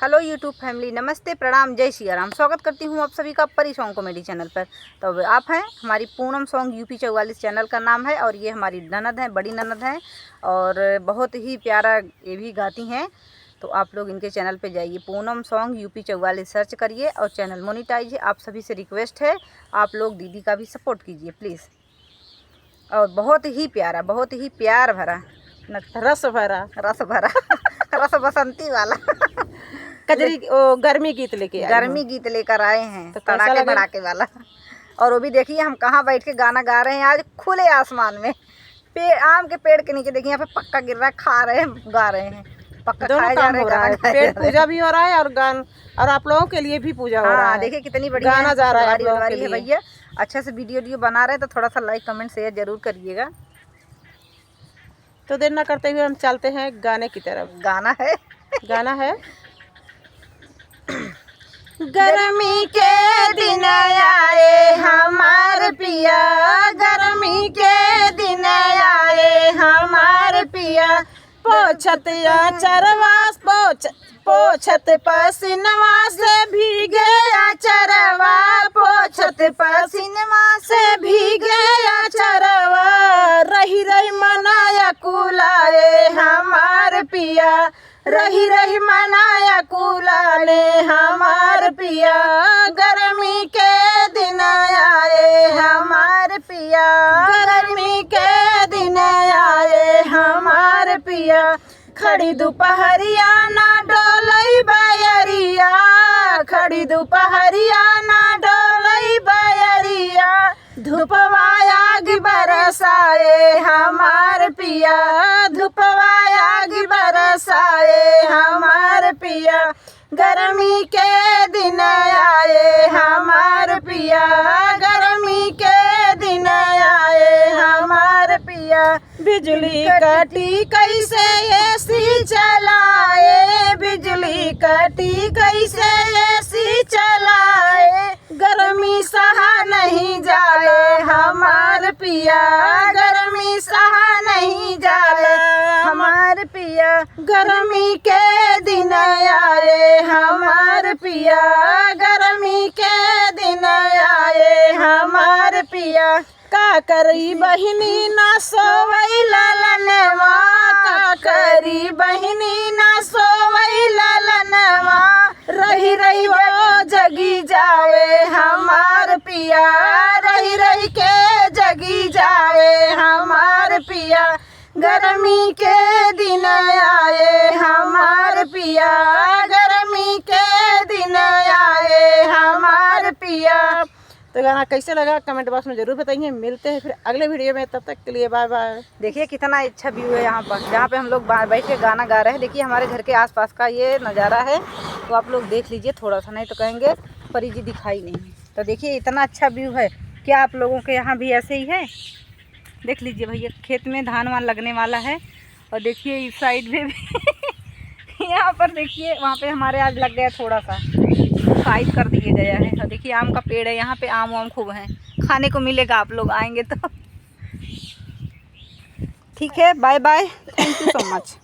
Hello YouTube family, नमस्ते, प्रणाम, जय श्री राम। स्वागत करती हूँ आप सभी का परी सॉन्ग कॉमेडी चैनल पर। तो आप हैं हमारी पूनम सॉन्ग यूपी 44 चैनल का नाम है। और ये हमारी ननद हैं, बड़ी ननद हैं और बहुत ही प्यारा ये भी गाती हैं। तो आप लोग इनके चैनल पे जाइए, पूनम सॉन्ग यूपी 44 सर्च करिए और चैनल मोनिटाइज है। आप सभी से रिक्वेस्ट है, आप लोग दीदी का भी सपोर्ट कीजिए प्लीज़। और बहुत ही प्यारा, बहुत ही प्यार भरा, रस भरा रस बसंती वाला कजरी गर्मी गीत लेके आए गर्मी गीत लेकर आए हैं, तो तड़ाके भड़ाके वाला। और वो भी देखिए हम कहाँ बैठ के गाना गा रहे हैं आज, खुले आसमान में, आम के पेड़ के नीचे। देखिए यहाँ पे पक्का गिर रहा है, खा रहे हैं, गा रहे हैं, पक्का खाए जा रहे हैं, पेट पूजा भी हो रहा है और आप लोगों के लिए भी पूजा हो रहा है। देखिए कितनी बढ़िया गाना जा रहा है भैया। अच्छे से वीडियो बना रहे हैं तो थोड़ा सा लाइक कमेंट शेयर जरूर करिएगा। तो देर ना करते हुए हम चलते हैं गाने की तरफ। गाना है गर्मी के दिन आए हमार पिया, गर्मी के दिन आए हमार पिया, पोछत चरवा पोछत पसीनवा से भीगे चरवा, पोछत पसीनवा से भीगे चरवा, रही रही मनाया कुलाए हमार पिया, रही रही मनाया कुलाने हमार पिया, गर्मी के दिन आए हमार पिया, गर्मी के दिन आए हमार पिया, खड़ी दोपहरिया ना डोलई बयरिया, खड़ी दोपहरिया ना डोलई बयरिया, धूपवाया आग बरसाए हमार पिया, धूपवाया आग बरसाए हमार पिया, गर्मी के दिन आए हमार पिया, गर्मी के दिन आए हमार पिया, बिजली कटी कैसे एसी चलाए, बिजली कटी कैसे एसी चलाए, गर्मी सहा नहीं जाए हमार पिया, गर्मी सहा नहीं जाए हमार पिया, गर्मी के दिन आए हमार पिया, गर्मी के दिन आए हमार पिया, का करी बहिनी ना सोवई ललनवा, का करी बहिनी ना सोवई ललनवा, रही रही वो जगी जाए हमार पिया, रही रही के जगी जाए हमार पिया, गर्मी के दिन आए हमार पिया, गर्मी के दिन आए हमार पिया। तो गाना कैसे लगा कमेंट बॉक्स में जरूर बताइए। मिलते हैं फिर अगले वीडियो में, तब तक के लिए बाय बाय। देखिए कितना अच्छा व्यू है यहाँ पर, जहाँ पे हम लोग बैठ के गाना गा रहे हैं। देखिए हमारे घर के आसपास का ये नज़ारा है, तो आप लोग देख लीजिए थोड़ा सा, नहीं तो कहेंगे परी जी दिखाई नहीं। तो देखिए इतना अच्छा व्यू है। क्या आप लोगों के यहाँ भी ऐसे ही है? देख लीजिए भैया, खेत में धान वान लगने वाला है। और देखिए इस साइड में भी यहाँ पर देखिए, वहाँ पे हमारे आज लग गया थोड़ा सा, साइड कर दिए गया है। और देखिए आम का पेड़ है, यहाँ पे आम वाम खूब हैं, खाने को मिलेगा आप लोग आएंगे तो। ठीक है, bye bye, thank you so much.